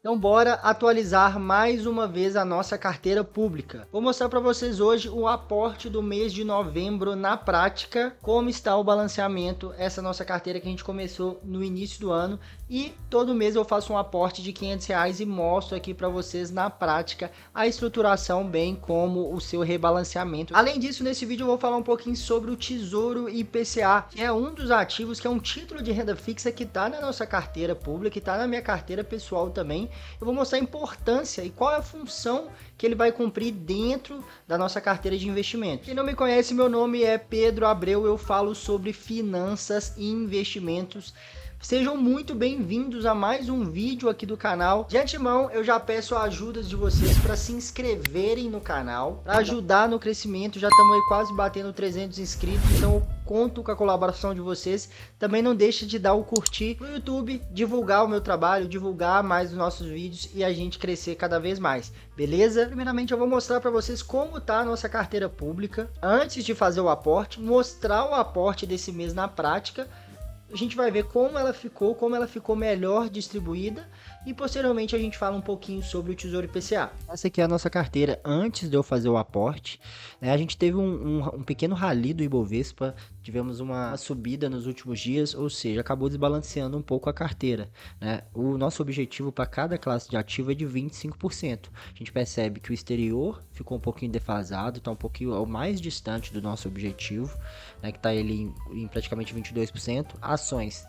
Então bora atualizar mais uma vez a nossa carteira pública. Vou mostrar para vocês hoje o aporte do mês de novembro na prática, como está o balanceamento, essa nossa carteira que a gente começou no início do ano, e todo mês eu faço um aporte de R$ 500 e mostro aqui para vocês na prática a estruturação, bem como o seu rebalanceamento. Além disso, nesse vídeo eu vou falar um pouquinho sobre o Tesouro IPCA, que é um dos ativos, que é um título de renda fixa que está na nossa carteira pública, que está na minha carteira pessoal também. Eu vou mostrar a importância e qual é a função que ele vai cumprir dentro da nossa carteira de investimento. Quem não me conhece, meu nome é Pedro Abreu, eu falo sobre finanças e investimentos. Sejam muito bem-vindos a mais um vídeo aqui do canal. De antemão, eu já peço a ajuda de vocês para se inscreverem no canal, para ajudar no crescimento. Já estamos aí quase batendo 300 inscritos, então eu conto com a colaboração de vocês. Também não deixe de dar o curtir no YouTube, divulgar o meu trabalho, divulgar mais os nossos vídeos e a gente crescer cada vez mais, beleza? Primeiramente eu vou mostrar para vocês como tá a nossa carteira pública. Antes de fazer o aporte, mostrar o aporte desse mês na prática. A gente vai ver como ela ficou melhor distribuída e posteriormente a gente fala um pouquinho sobre o Tesouro IPCA. Essa aqui é a nossa carteira antes de eu fazer o aporte, né? A gente teve um pequeno rally do Ibovespa, tivemos uma subida nos últimos dias, ou seja, acabou desbalanceando um pouco a carteira, né? O nosso objetivo para cada classe de ativo é de 25%. A gente percebe que o exterior ficou um pouquinho defasado, está um pouquinho mais distante do nosso objetivo, né, que está ele em praticamente 22%. Ações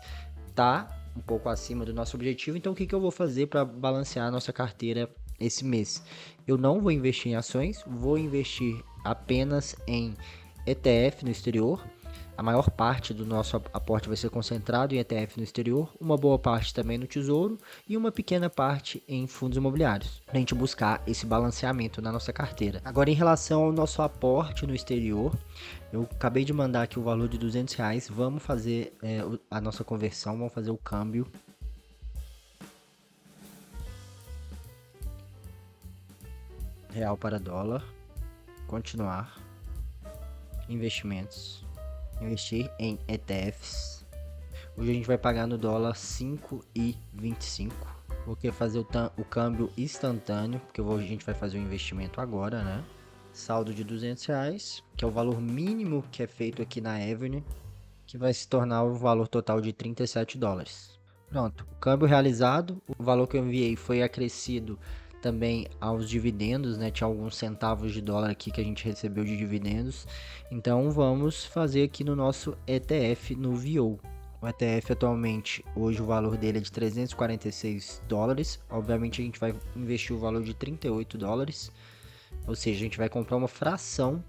tá um pouco acima do nosso objetivo, então o que eu vou fazer para balancear a nossa carteira esse mês? Eu não vou investir em ações, vou investir apenas em ETF no exterior. A maior parte do nosso aporte vai ser concentrado em ETF no exterior, uma boa parte também no Tesouro e uma pequena parte em fundos imobiliários, para a gente buscar esse balanceamento na nossa carteira. Agora, em relação ao nosso aporte no exterior, eu acabei de mandar aqui o valor de R$200, vamos fazer a nossa conversão, vamos fazer o câmbio. Real para dólar, continuar, investimentos. Investir em ETFs. Hoje a gente vai pagar no dólar 5,25. Vou querer fazer o câmbio instantâneo, porque a gente vai fazer o investimento agora, né? Saldo de R$200, que é o valor mínimo que é feito aqui na Avenue, que vai se tornar o valor total de $37. Pronto, o câmbio realizado. O valor que eu enviei foi acrescido também aos dividendos, né? Tinha alguns centavos de dólar aqui que a gente recebeu de dividendos. Então vamos fazer aqui no nosso ETF no VO. O ETF atualmente, hoje o valor dele é de $346. Obviamente a gente vai investir o valor de $38. Ou seja, a gente vai comprar uma fração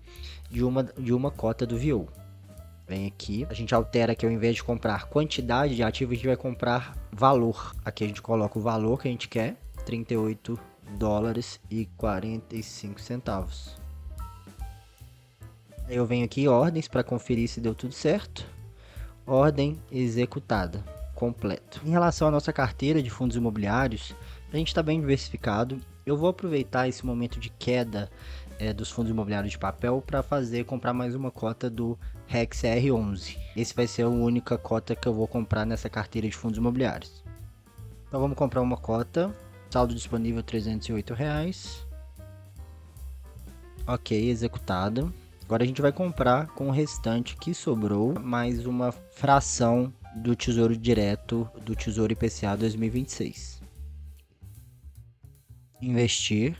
de uma cota do VO. Vem aqui, a gente altera aqui, ao invés de comprar quantidade de ativo, a gente vai comprar valor. Aqui a gente coloca o valor que a gente quer, $38,45. Aí eu venho aqui ordens para conferir se deu tudo certo. Ordem executada, completo. Em relação à nossa carteira de fundos imobiliários, a gente está bem diversificado. Eu vou aproveitar esse momento de queda dos fundos imobiliários de papel para comprar mais uma cota do REX R11. Esse vai ser a única cota que eu vou comprar nessa carteira de fundos imobiliários. Então vamos comprar uma cota. Saldo disponível R$308. Ok, executado. Agora a gente vai comprar com o restante que sobrou mais uma fração do Tesouro Direto do Tesouro IPCA 2026. Investir.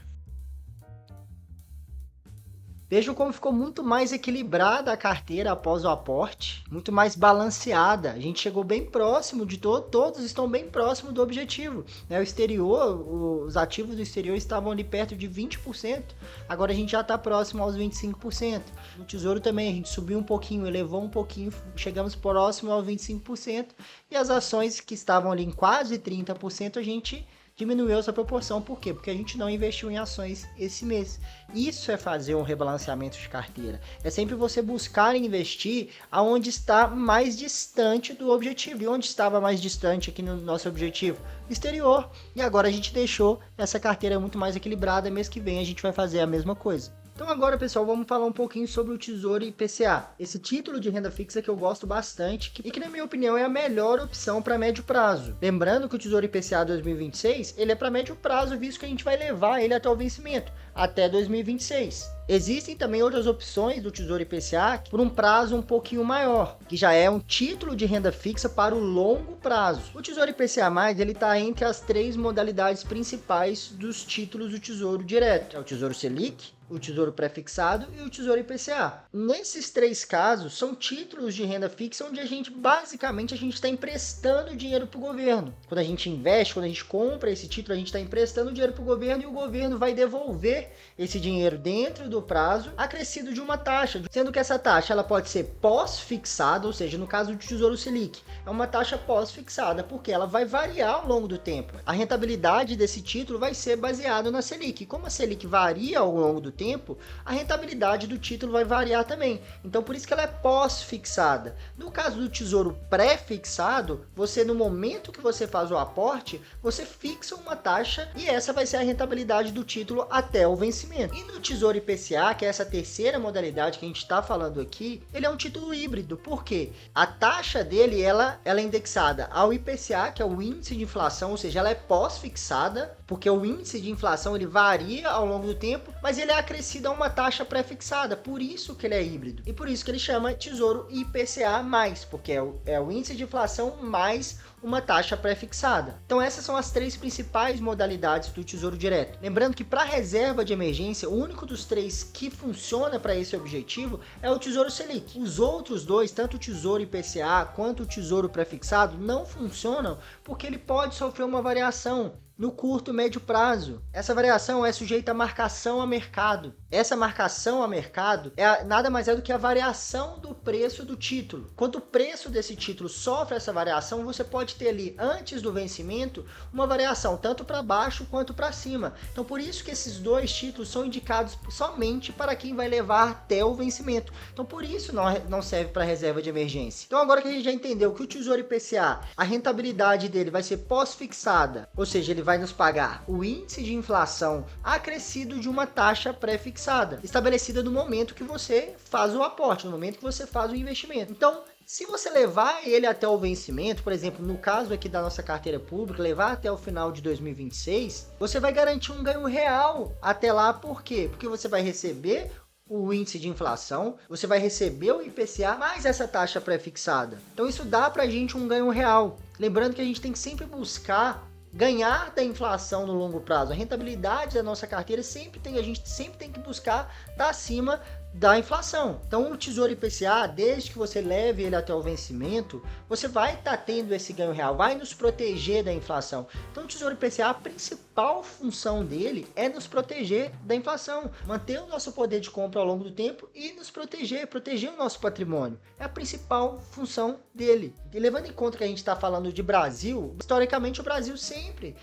Vejam como ficou muito mais equilibrada a carteira após o aporte, muito mais balanceada. A gente chegou bem próximo de todos estão bem próximo do objetivo, né? O exterior, os ativos do exterior estavam ali perto de 20%, agora a gente já está próximo aos 25%. No Tesouro também a gente subiu um pouquinho, elevou um pouquinho, chegamos próximo aos 25%, e as ações que estavam ali em quase 30%, a gente diminuiu essa proporção. Por quê? Porque a gente não investiu em ações esse mês. Isso é fazer um rebalanceamento de carteira. É sempre você buscar investir aonde está mais distante do objetivo. E onde estava mais distante aqui no nosso objetivo? Exterior. E agora a gente deixou essa carteira muito mais equilibrada. Mês que vem a gente vai fazer a mesma coisa. Então agora, pessoal, vamos falar um pouquinho sobre o Tesouro IPCA. Esse título de renda fixa que eu gosto bastante e que, na minha opinião, é a melhor opção para médio prazo. Lembrando que o Tesouro IPCA 2026, ele é para médio prazo, visto que a gente vai levar ele até o vencimento, até 2026. Existem também outras opções do Tesouro IPCA por um prazo um pouquinho maior, que já é um título de renda fixa para o longo prazo. O Tesouro IPCA+, ele está entre as 3 modalidades principais dos títulos do Tesouro Direto. É o Tesouro Selic, o Tesouro Pré-fixado e o Tesouro IPCA. Nesses 3 casos, são títulos de renda fixa onde a gente, basicamente, está emprestando dinheiro para o governo. Quando a gente investe, quando a gente compra esse título, a gente está emprestando dinheiro para o governo e o governo vai devolver esse dinheiro dentro do prazo, acrescido de uma taxa, sendo que essa taxa ela pode ser pós-fixada, ou seja, no caso do Tesouro Selic, é uma taxa pós-fixada, porque ela vai variar ao longo do tempo. A rentabilidade desse título vai ser baseada na Selic. Como a Selic varia ao longo do tempo, a rentabilidade do título vai variar também. Então, por isso que ela é pós-fixada. No caso do Tesouro pré-fixado, você, no momento que você faz o aporte, você fixa uma taxa e essa vai ser a rentabilidade do título até o vencimento. E no Tesouro IPCA, que é essa terceira modalidade que a gente está falando aqui, ele é um título híbrido. Por quê? A taxa dele, ela é indexada ao IPCA, que é o índice de inflação, ou seja, ela é pós-fixada, porque o índice de inflação ele varia ao longo do tempo, mas ele é acrescido a uma taxa pré-fixada, por isso que ele é híbrido. E por isso que ele chama Tesouro IPCA+, porque é o índice de inflação mais uma taxa pré-fixada. Então essas são as 3 principais modalidades do Tesouro Direto. Lembrando que para reserva de emergência, o único dos 3 que funciona para esse objetivo é o Tesouro Selic. Os outros 2, tanto o Tesouro IPCA quanto o Tesouro pré-fixado, não funcionam porque ele pode sofrer uma variação no curto e médio prazo. Essa variação é sujeita à marcação a mercado. Essa marcação a mercado nada mais é do que a variação do preço do título. Quando o preço desse título sofre essa variação, você pode ter ali, antes do vencimento, uma variação tanto para baixo quanto para cima. Então, por isso que esses 2 títulos são indicados somente para quem vai levar até o vencimento. Então, por isso não serve para reserva de emergência. Então, agora que a gente já entendeu que o Tesouro IPCA, a rentabilidade dele vai ser pós-fixada, ou seja, ele vai nos pagar o índice de inflação acrescido de uma taxa pré-fixada, estabelecida no momento que você faz o aporte, no momento que você faz o investimento. Então, se você levar ele até o vencimento, por exemplo, no caso aqui da nossa carteira pública, levar até o final de 2026, você vai garantir um ganho real até lá. Por quê? Porque você vai receber o índice de inflação, você vai receber o IPCA mais essa taxa pré-fixada. Então isso dá pra gente um ganho real. Lembrando que a gente tem que sempre buscar ganhar da inflação no longo prazo. A rentabilidade da nossa carteira a gente sempre tem que buscar estar acima da inflação. Então o Tesouro IPCA, desde que você leve ele até o vencimento, você vai estar tendo esse ganho real, vai nos proteger da inflação. Então o Tesouro IPCA, a principal função dele é nos proteger da inflação, manter o nosso poder de compra ao longo do tempo e nos proteger o nosso patrimônio. É a principal função dele. E levando em conta que a gente está falando de Brasil, historicamente o Brasil sempre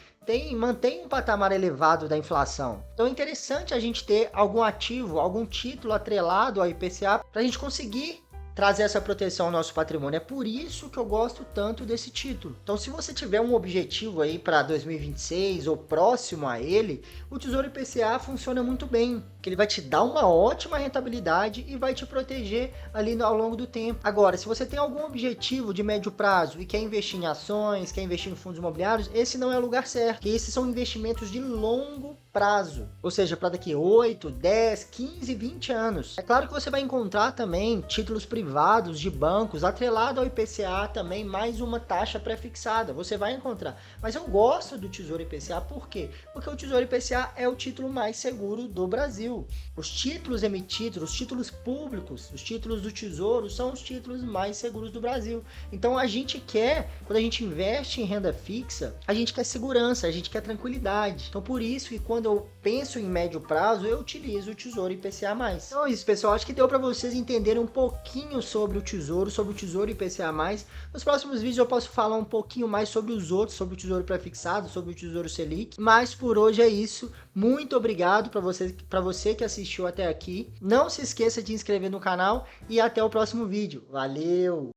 mantém um patamar elevado da inflação. Então é interessante a gente ter algum ativo, algum título atrelado ao IPCA para a gente conseguir trazer essa proteção ao nosso patrimônio. É por isso que eu gosto tanto desse título. Então, se você tiver um objetivo aí para 2026 ou próximo a ele, o Tesouro IPCA funciona muito bem, que ele vai te dar uma ótima rentabilidade e vai te proteger ali ao longo do tempo. Agora, se você tem algum objetivo de médio prazo e quer investir em ações, quer investir em fundos imobiliários, esse não é o lugar certo, porque esses são investimentos de longo prazo, ou seja, para daqui 8, 10, 15, 20 anos. É claro que você vai encontrar também títulos privados de bancos atrelado ao IPCA também, mais uma taxa pré-fixada, você vai encontrar. Mas eu gosto do Tesouro IPCA, por quê? Porque o Tesouro IPCA é o título mais seguro do Brasil. Os títulos emitidos, os títulos públicos, os títulos do Tesouro são os títulos mais seguros do Brasil. Então a gente quer, quando a gente investe em renda fixa, a gente quer segurança, a gente quer tranquilidade. Então por isso que quando eu penso em médio prazo, eu utilizo o Tesouro IPCA+. Então é isso, pessoal. Acho que deu para vocês entenderem um pouquinho sobre o Tesouro IPCA+. Nos próximos vídeos eu posso falar um pouquinho mais sobre os outros, sobre o Tesouro Pré-fixado, sobre o Tesouro Selic. Mas por hoje é isso. Muito obrigado para você que assistiu até aqui. Não se esqueça de inscrever no canal e até o próximo vídeo. Valeu!